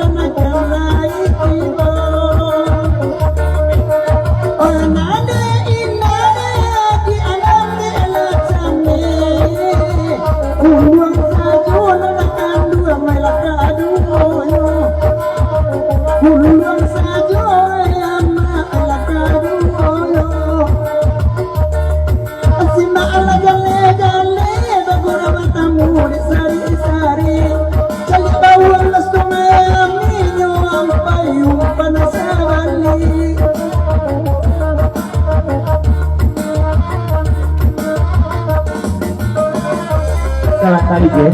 Kalah tadi je.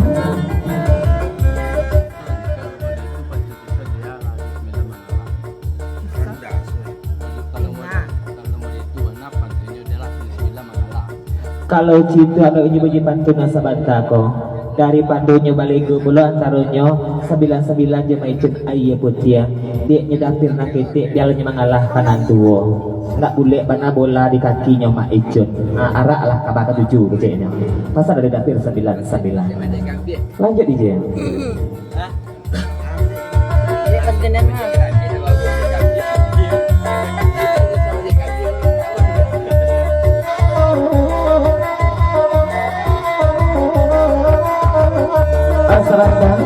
Kalau cinta kalau ini bagi pantun sahabat tako dari pandunya baligo mula antaranya 99 je maicun ayah putia dia nyedapir nak ketik dialanya mengalahkan antuo nak boleh bana bola di kakinya maicun arak lah kabaka 7 kecilnya pasal ada dapir 99 lanjut DJ Kontinental. Serahkan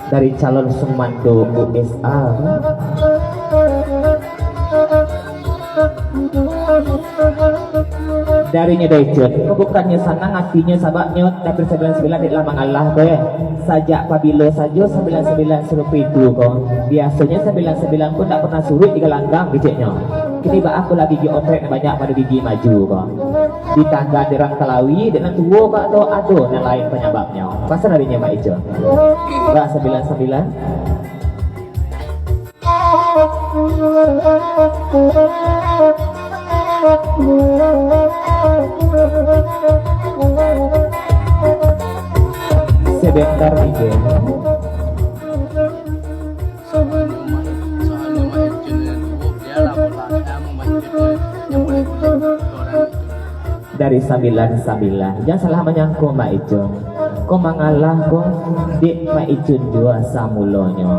dari calon sumando USA darinya Daijun bukannya sana hatinya sabaknya dapur 99 di lamang Allah deh sajak pabilo saja 99 serupa itu kok biasanya 99 pun tak pernah surut di gelanggang biciknya kini bah aku lagi gigi otrek banyak pada gigi maju kok di tangga derang Kelawi dengan tua kok atau ado yang lain penyebabnya pasal darinya Mak Ijo bah 99 sebentar Ijo dari 99 jangan salah menyangkut Mbak Icun kau mengalah kau di Mbak Icun jua samulonyo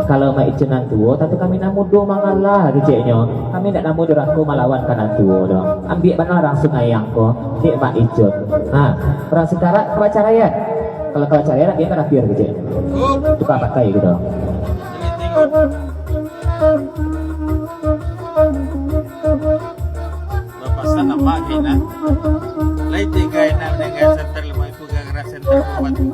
kalau Mbak Icun nantuo tapi kami namudo mengalah keceknya kami tidak namudo aku melawan kanan tuo dong ambil benar langsung ayang kau di Mbak Icun nah perang sekarang kebaca ya kalau kebaca ya dia kan akhir kecek itu apa kayak gitu Bapasan na makina. Lain tingay na dengan center limang itu gara-gara center batu.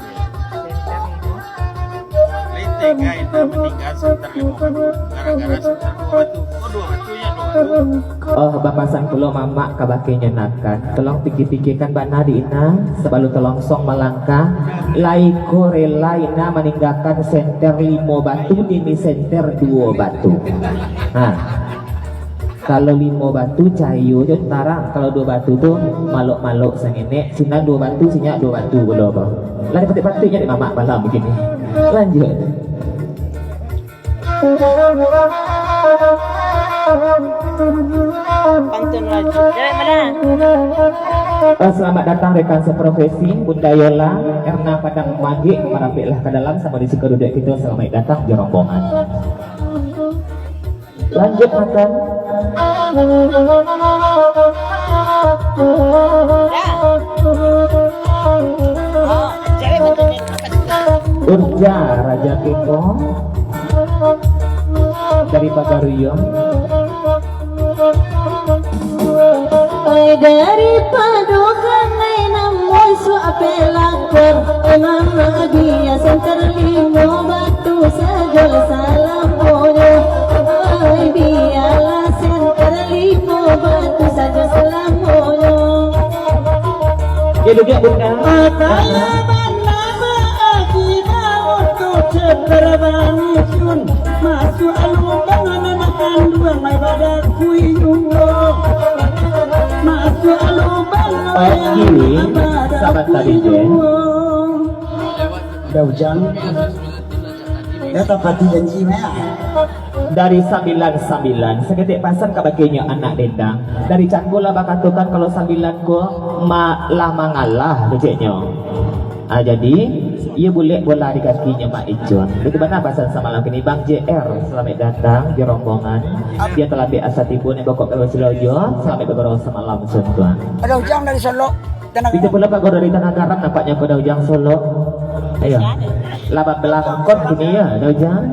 Lain tingay na meninggal center limang gara-gara center batu. Oh dua batunya dua batu. Oh bapasan kulo mamak kabake nyenakan tolong pikir-pikirkan bana di ina sebelum tolong song melangkah laiko rela ina meninggalkan senter 5 batu demi senter 2 batu nah kalau 5 batu cahayu je tarang kalau 2 batu tu maluk-maluk sengene sina 2 batu sinyak 2 batu belum apa lari patik-patiknya di mamak malam begini lanjut Pantun lagi. Dari mana? Selamat datang rekan seprofesi Bunda Yola Erna Padang Magik merapilah ke dalam sama di duduk kita selamat datang di rombongan lanjut makan Cewek betulnya. Urja Raja Keko dari Pagaruyong dari padukan namun suapelakor emang dia senter 5 batu sajol salam moyo biarlah senter 5 batu sajol salam moyo dia duduk Bunda masuk alubangan makan dua mai badak kuyulo masuk alubangan sahabat tadi je dah hujan dah tapati janji maya dari 99 seketik pasang kabakinya anak dendang dari canggola bakatukan kalau 9 ko lama ngalah beceknya jadi ia boleh bola di kakinya Mak Icun. Itu mana pasal semalam ini Bang JR selamat datang di rombongan. Dia telah biasa tipu nih bokok kalau Silojo sampai beberapa semalam sentuhan. ada hujan dari Solo dan Itu pula Pak dari Tanah Garam nampaknya kau ujang Solo. Ayo, 18 angkot gini ya, ada ujang.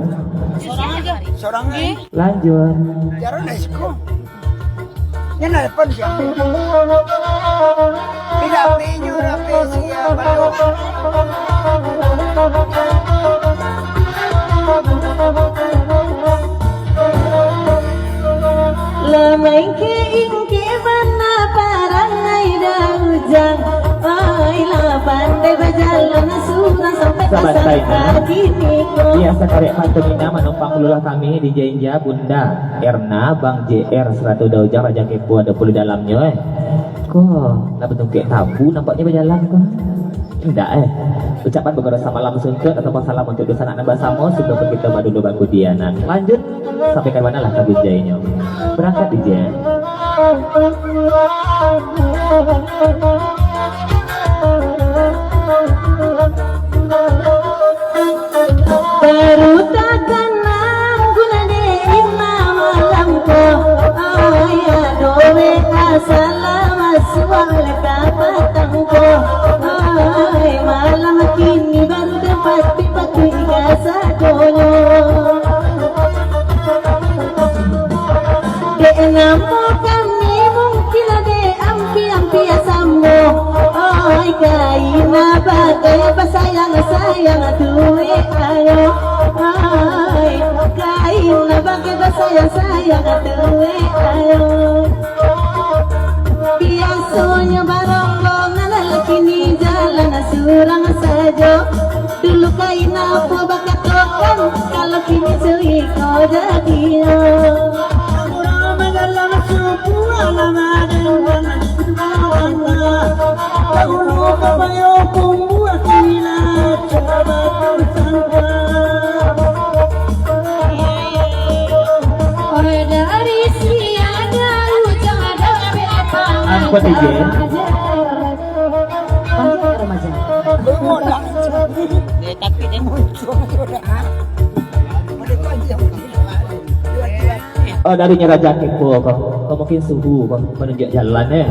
seorang Lanjut. jalan dari sekolah yan na depan siya tidak pinyo rapi siya balok lamay ke ingke mana bujang. Baiklah pandai berjalan surang sampai Sahabat pasar saya, kaki niko. biasa karek pantomina menumpang lululah kami di Jenja Bunda Erna Bang JR 100 Daujang Raja Kepo ada puluh dalamnya kok nak bentuk kayak tabu nampaknya berjalan kok tidak ucapan beberapa malam sungkut atau salam untuk dosa anak bersama sebelum kita madu dulu bangku dianan lanjut sampai ke mana lah kabut jainya berangkat di Jen. Baru takkan guna dei malam ko ayah doe assalam aswal kapatang ko ay malam kini baru dapat pipat igasa dolo de namo kami mungkin de ampi asammo ay kaina bagai pasayang sayang duwe ayo ay kaina bagai pasayang sayang duwe ayo biasanya baronggong lalaki ni jalan surang saja dulu kaina po bakat tokan kalau kini suwi kau jadi dari siada ujung ada apa Angkot di Jen. remaja Tapi dia muncul Oh darinya Raja Kepo kok mungkin suhu kok menunjuk jalannya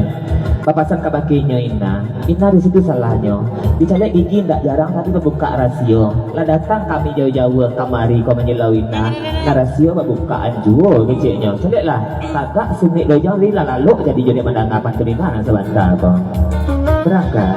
papasan kabakinya Ina di situ salahnya dicalek gigi ndak jarang tapi membuka rasio lah datang kami jauh-jauh kamari kau menyelau Ina nah rasio membukaan jual kecilnya cedek lah kakak sumik dojong rila lalu jadi jadi mendangapan terima sebentar kok berangkat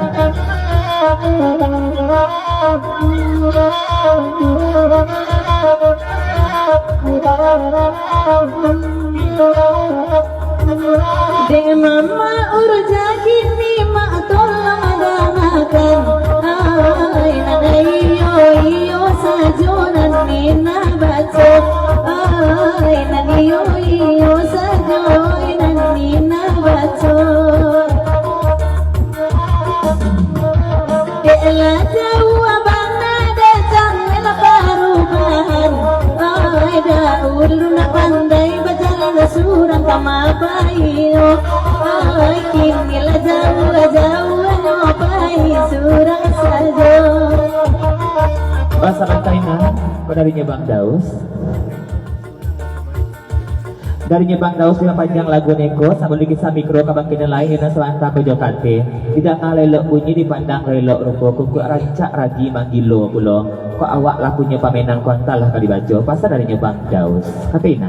de mama urja kini mak tolong damakan ay nanayo iyo sajonan nina baco ay nanayo iyo sajonan nina baco de la jauh abang ada jangan perubahan ay daul na pandai berjalan surang kama bayo ay kini la jauh nyobai surang saja bahasa Ina kok darinya Bang Daus darinya Bang Daus bila panjang lagu neko sambil kisah mikro kabangkinan lain yang selanta kejokate tidak ngalelok bunyi dipandang relok rupo kuku rancak ragi manggilo pulo kok awak lakunya pamenang kontal lah kali baca pasal darinya Bang Daus Katina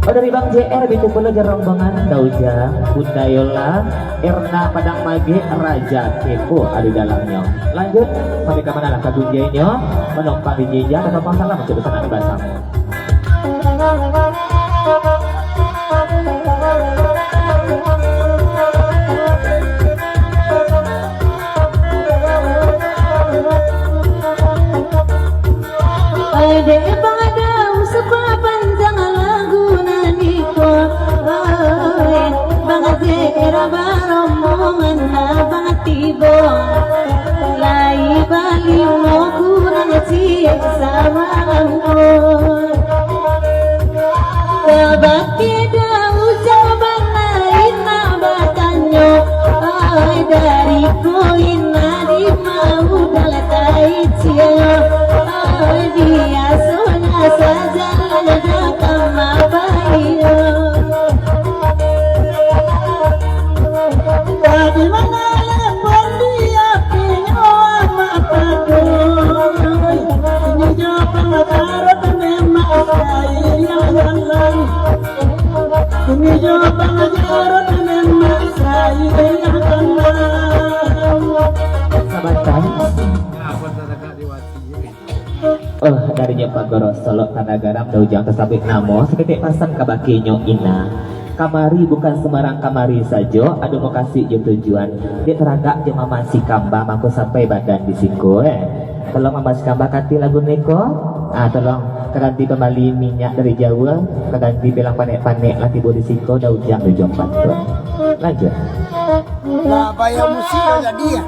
oh dari Bang JR itu pula jarombangan Dauja Bunda Yola Erna Padang Mage Raja Kepo ada di dalamnya lanjut sampai ke mana lah kagunjainya menumpang di jeja atau salam untuk pesan anak basamu Ade badau sepa panjang lagu naniko ay bang zera baromongan na bang tibo lai bali mo kurang ciek sama angko kabaki dau jawaban ina batanyo ay dari koina di mau dalatai cia dia sonya saja lada kama bayo di mana lepon dia pinyo ama padoy ini jo pengacara penema saya yang jalan ini jo pengacara penema saya yang jalan sahabat darinya Pak Goro Solo Tanah Garam Daujang tersabit namo seketik pasan kabakinyo Ina Kamari bukan sembarang kamari saja, ada mau kasih je tujuan. Dia teragak je mama si kamba mangko sampai badan di singko Tolong mama si kamba kati lagu neko. Tolong keganti kembali minyak dari Jawa, keganti bilang panek-panek lati bodi singko daun jam di jompat. Lanjut. Lah bayar musik jadi ya.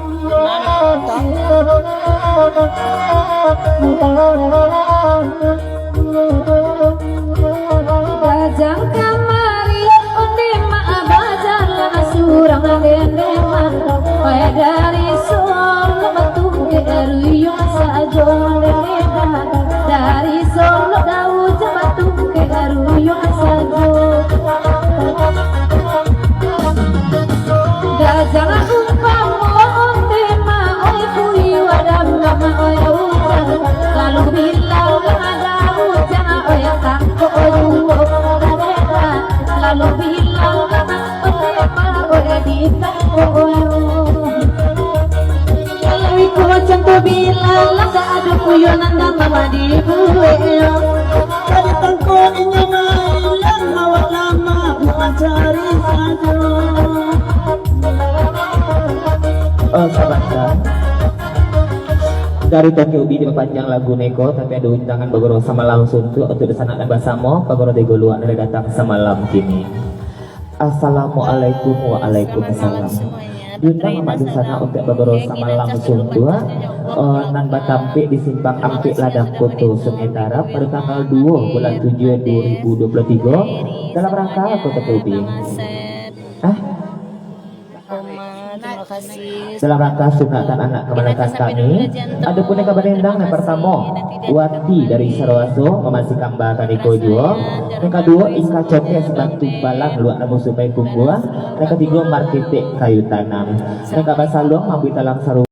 Gajang kamari onde ma abajar la surang dende mando kaya dari Solo batu ke ruyung sajo dende dari Solo dau batu ke ruyung sajo gajang umpama onde ma oi kui wadam mama oi ujan lalu bilang ada ujan oi tangko oi lalu bilang oi di tangko oi lalu ko canto bilang lada ada kuyonan dan mama di gue Jadi tangko inya mailan awak lama bukan cari saja. Sahabat dari Tokyo Ubi diperpanjang lagu Neko tapi ada undangan bagoro samalam suntu untuk disana dan basamo bagoro degoluan dari datang semalam kini. Assalamualaikum waalaikumsalam. Diundang mak di sana untuk bagoro samalam suntu nan batampi di simpang Ampik Ladang Koto sementara pada tanggal 2 bulan 7 2023 dalam rangka Kota Ubi. Terima kasih. Dalam rangka sunatan anak kemerdekaan kami, ada pun yang kabarendang yang pertama Wati dari Sarawaso memasi kamba kaniko juo, yang kedua Ika Coknya sebantu balang luak nabu supaya kumbua, yang ketiga Marketek kayu tanam, yang kabar salong mampu talang saru